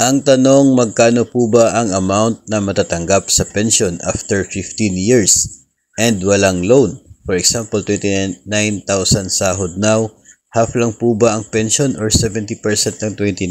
Ang tanong, magkano po ba ang amount na matatanggap sa pension after 15 years and walang loan? For example, 29,000 sahod now, half lang po ba ang pension or 70% ng 29?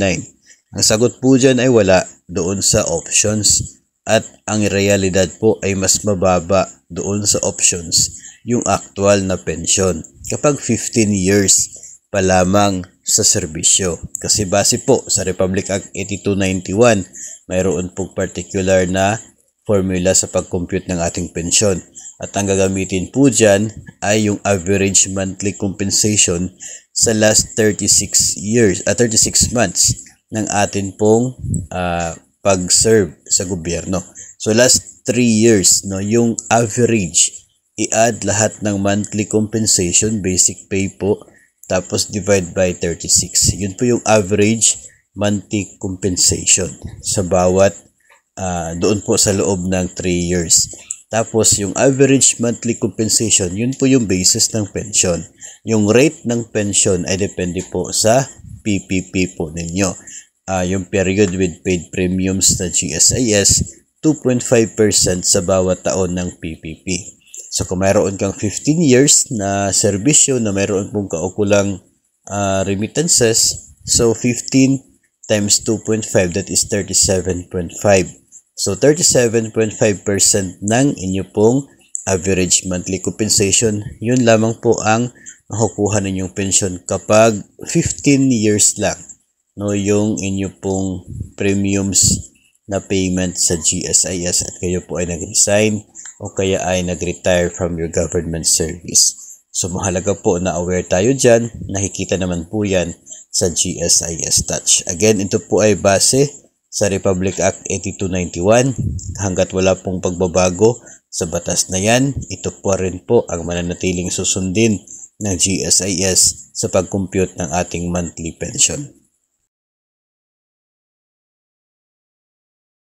Ang sagot po dyan ay wala doon sa options at ang realidad po ay mas mababa doon sa options yung actual na pension kapag 15 years pa lamang sa serbisyo. Kasi base po sa Republic Act 8291, mayroon pong particular na formula sa pag-compute ng ating pensyon. At ang gagamitin po dyan ay yung average monthly compensation sa last 36 months ng atin pong pag-serve sa gobyerno. So last 3 years, no, yung average, i-add lahat ng monthly compensation, basic pay po, tapos divide by 36. Yun po yung average monthly compensation sa bawat doon po sa loob ng 3 years. Tapos yung average monthly compensation, yun po yung basis ng pension. Yung rate ng pension ay depende po sa PPP po ninyo. Yung period with paid premiums na GSIS, 2.5% sa bawat taon ng PPP. So kung mayroon kang 15 years na serbisyo na mayroon pong kaukulang remittances, so 15 times 2.5, that is 37.5. So 37.5% ng inyo pong average monthly compensation, yun lamang po ang makukuha ninyong pension kapag 15 years lang, no, yung inyo pong premiums na payment sa GSIS at kayo po ay nag-resign o kaya ay nag-retire from your government service. So mahalaga po na aware tayo dyan. Nakikita naman po yan sa GSIS Touch. Again, ito po ay base sa Republic Act 8291. Hanggat wala pong pagbabago sa batas na yan, ito po rin po ang mananatiling susundin ng GSIS sa pag-compute ng ating monthly pension.